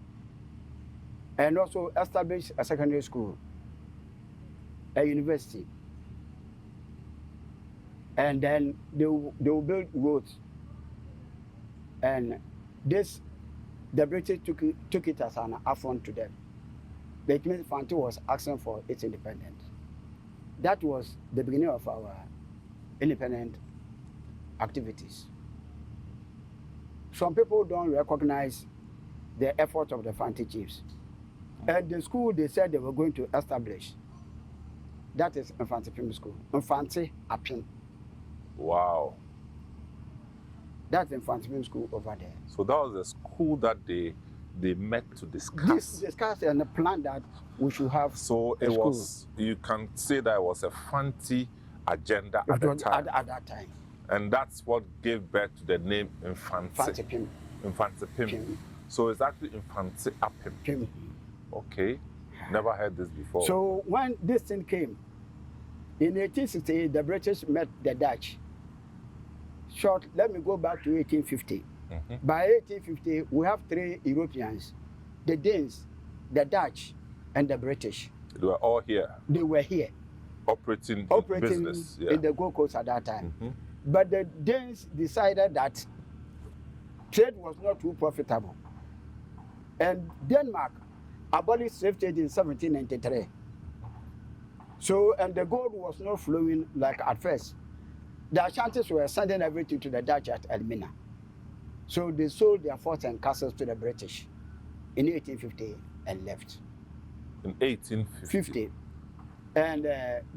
B: and also establish a secondary school, a university. And then they will build roads. And this, the British took it as an affront to them. That means Fanti was asking for its independence. That was the beginning of our independent activities. Some people don't recognize the effort of the Fanti chiefs. And the school they said they were going to establish, that is Infanti Primary School, Infanti Apin.
A: Wow.
B: That's Infanti Primary School over there.
A: So that was the school that they met to discuss.
B: Discuss and the plan that we should have.
A: So it was, you can say that it was a Fanti agenda at the time.
B: At that time.
A: And that's what gave birth to the name Infanti Pim. Infanti Pim. So it's actually Infanti Apim. Okay. Never heard this before.
B: So when this thing came, in 1868, the British met the Dutch. Let me go back to 1850. By 1850, we have 3 Europeans, the Danes, the Dutch, and the British.
A: They were all here.
B: They were here.
A: Operating business. Yeah.
B: In the Gold Coast at that time. But the Danes decided that trade was not too profitable. And Denmark abolished slave trade in 1793. So, and the gold was not flowing like at first. The Ashantis were sending everything to the Dutch at Elmina. So they sold their forts and castles to the British in 1850 and left.
A: In 1850?
B: And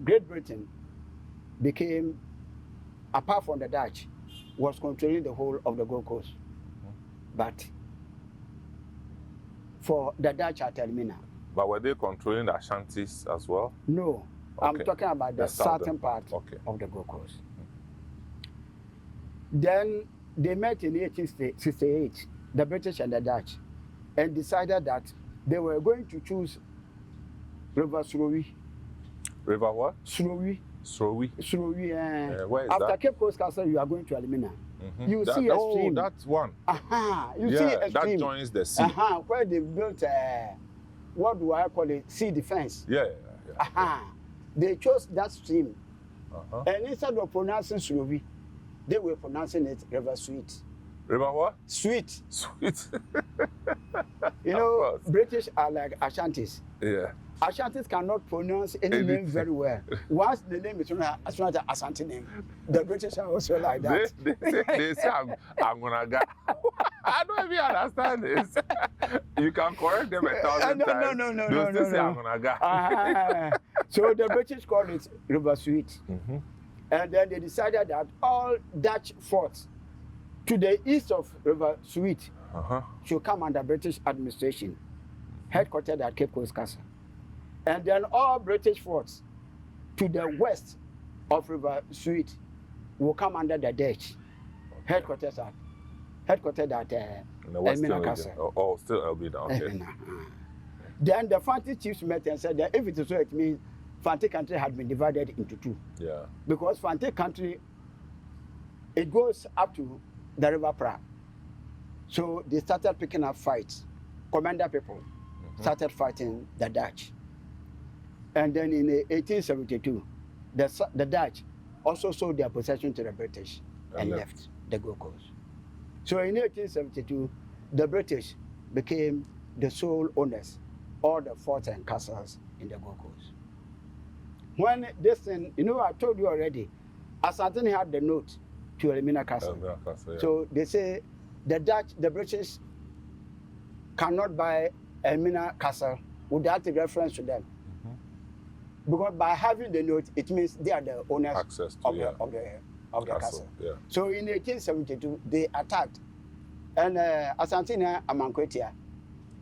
B: Great Britain became, apart from the Dutch, was controlling the whole of the Gold Coast. But for the Dutch at Elmina.
A: But were they controlling the Ashantis as well?
B: No. Okay. I'm talking about the southern part of the Gold Coast. Then they met in 1868, the British and the Dutch, and decided that they were going to choose River Surowi
A: River what?
B: Srowi.
A: Srowi. Where is
B: After
A: that?
B: Cape Coast Castle, you are going to Elimina. You see a stream.
A: Oh, that's one.
B: You see a stream.
A: That joins the sea.
B: Where they built, what do I call it? Sea defense.
A: Yeah.
B: They chose that stream. And instead of pronouncing Srowi, they were pronouncing it River Sweet.
A: River what?
B: Sweet. You
A: Of
B: know,
A: course.
B: British are like Ashantis.
A: Yeah.
B: Ashantis cannot pronounce any name very well. Once the name is not an Ashanti name, the British are also like that.
A: They say I'm gonna go. I don't even understand this. You can correct them 1,000 times.
B: No.
A: They say I'm gonna go.
B: So the British called it River Sweet. And then they decided that all Dutch forts to the east of River Sweet should come under British administration, headquartered at Cape Coast Castle. And then all British forts to the west of River Sweet will come under the Dutch, headquartered at Elmina Castle.
A: Oh, still Elmina, okay.
B: Then the Fanti chiefs met and said that if it is so, it means Fanti country had been divided into two.
A: Yeah.
B: Because Fanti country, it goes up to the River Pra. So they started picking up fights. Commander people started fighting the Dutch. And then in 1872, the Dutch also sold their possession to the British and left the Gold Coast. So in 1872, the British became the sole owners of the forts and castles in the Gold Coast. When this thing, you know, I told you already, Ashanti had the note to Elmina Castle. So they say the British cannot buy Elmina Castle without a reference to them. Because by having the note, it means they are the owners of the castle.
A: Yeah.
B: So in 1872, they attacked. And Ashanti Nsamankow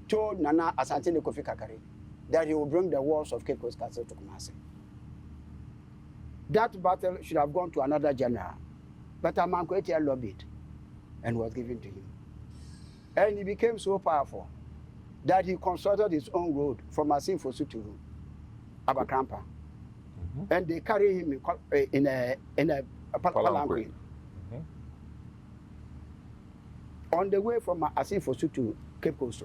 B: told Nana Ashanti Kofi Kakari that he will bring the walls of Cape Coast Castle to Kumasi. That battle should have gone to another general, but Nsamankow lobbied and was given to him. And he became so powerful that he constructed his own road from Asinfosu to Abakrampa. And they carry him in a palanquin. On the way from Asinfosu to Cape Coast.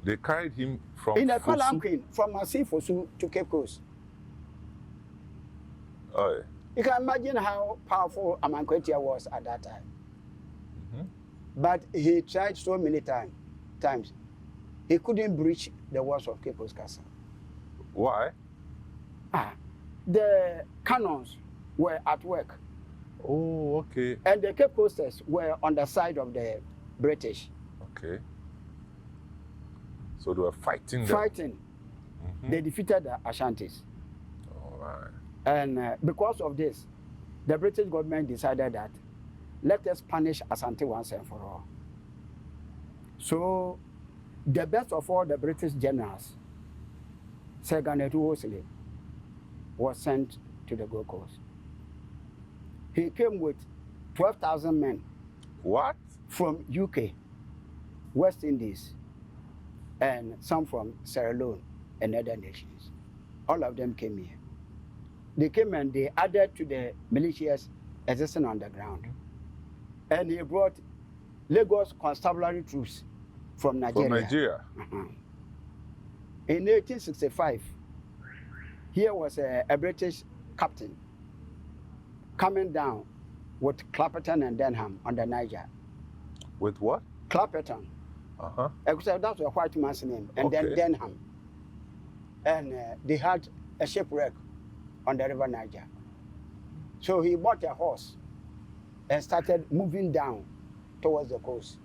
A: They carried him from
B: in a palanquin from Asinfosu to Cape Coast.
A: Oh, yeah.
B: You can imagine how powerful Nsamankow was at that time. But he tried so many times. He couldn't breach the walls of Cape Coast Castle.
A: Why?
B: The cannons were at work.
A: Oh, okay.
B: And the Cape Coasters were on the side of the British.
A: Okay. So they were fighting them.
B: Fighting. They defeated the Ashantis.
A: All right.
B: And because of this, the British government decided that let us punish Ashanti once and for all. So the best of all the British generals, Hagan was sent to the Gold Coast. He came with 12,000 men.
A: What?
B: From UK, West Indies, and some from Sierra Leone and other nations. All of them came here. They came and they added to the militias existing on the ground. And he brought Lagos constabulary troops from Nigeria.
A: From Nigeria?
B: In 1865, here was a British captain coming down with Clapperton and Denham on the Niger.
A: With what?
B: Clapperton. That's a white man's name. And then Denham. And they had a shipwreck on the river Niger. So he bought a horse and started moving down towards the coast.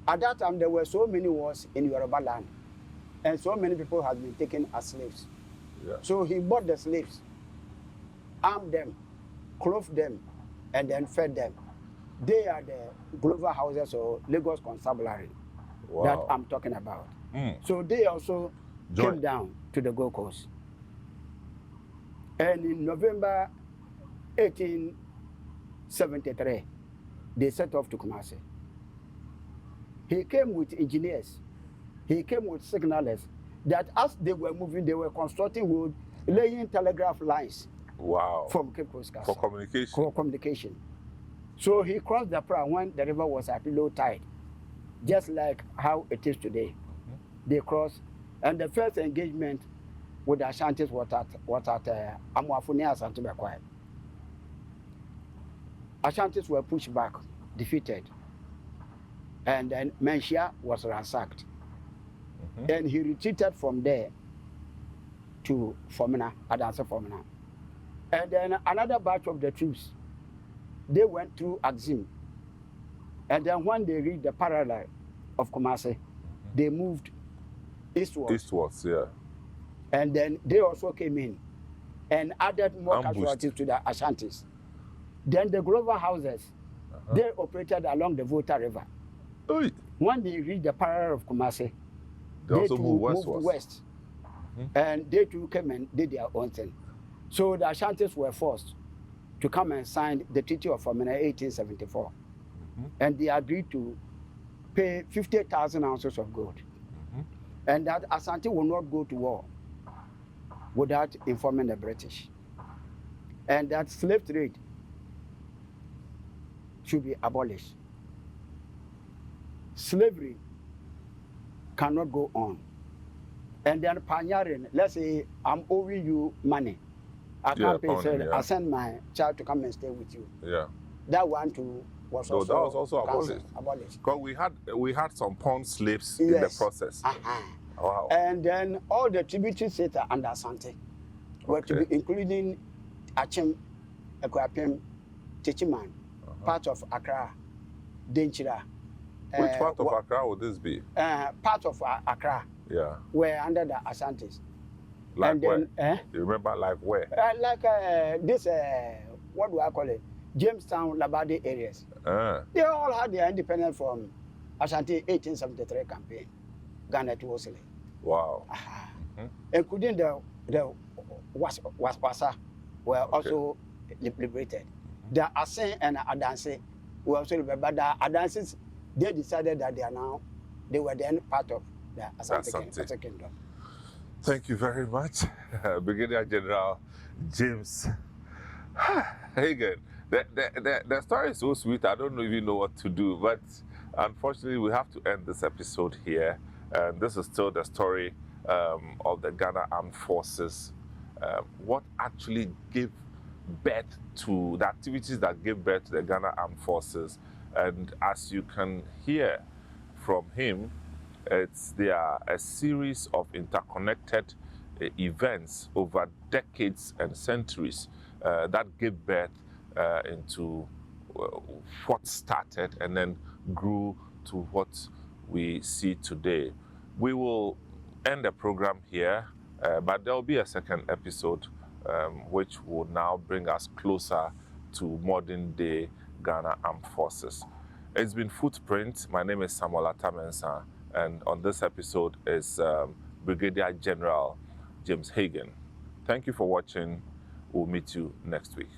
B: At that time, there were so many wars in Yoruba land, and so many people had been taken as slaves.
A: Yeah.
B: So he bought the slaves, armed them, clothed them, and then fed them. They are the Glover houses or Lagos Constabulary that I'm talking about. So they also came down to the Gold Coast. And in November 1873, they set off to Kumasi. He came with engineers, he came with signalers, that as they were moving, they were constructing road, laying telegraph lines.
A: Wow.
B: From Cape Coast Castle.
A: For communication.
B: For communication. So he crossed the Pra when the river was at low tide, just like how it is today. They crossed, and the first engagement with the Ashantis was at Amuafune Asante Bekwai. Ashantis were pushed back, defeated, and then Menchia was ransacked. And he retreated from there to Fomena, Adanse Fomena. And then another batch of the troops, they went through Axim. And then when they reached the parallel of Kumasi, they moved eastwards.
A: Eastwards, yeah.
B: And then they also came in and added more casualties to the Ashantis. Then the Glover houses, they operated along the Volta River.
A: Oy.
B: When they reached the parallel of Kumasi,
A: they also moved
B: west. And they too came and did their own thing. So the Ashantis were forced to come and sign the Treaty of Fomena 1874. And they agreed to pay 50,000 ounces of gold. And that Ashanti will not go to war without informing the British. And that slave trade should be abolished. Slavery cannot go on. And then pioneering, let's say I'm owing you money. I can't pay, so I send my child to come and stay with you.
A: Yeah.
B: That one too was also
A: that was also abolished. Because we had some pawn slaves in the process. Wow.
B: And then all the tributary states under Asante were to be including Achim, Ekwapim, Techiman, part of Accra, Denchira.
A: Which part of Accra would this be?
B: Part of Accra.
A: Yeah.
B: Were under the Ashantis.
A: Like
B: and
A: where?
B: Then,
A: you remember like where?
B: Like this, what do I call it? Jamestown, Labade areas. They all had their independence from Ashanti 1873 campaign. Ghana to Osile.
A: Wow.
B: Including the Waspasa were also liberated. The Asen and Adanse were also liberated. But the Adanses, they decided that they were then part of the Asante Kingdom.
A: Thank you very much, Brigadier General James Hagan. The story is so sweet, I don't even know what to do, but unfortunately we have to end this episode here. And this is still the story of the Ghana Armed Forces, what actually gave birth to the activities that gave birth to the Ghana Armed Forces. And as you can hear from him, there are a series of interconnected events over decades and centuries that gave birth into what started and then grew to what we see today. We will end the program here, but there will be a second episode which will now bring us closer to modern day Ghana Armed Forces. It's been Footprint. My name is Samuel Atamensa, and on this episode is Brigadier General James Hagan. Thank you for watching. We'll meet you next week.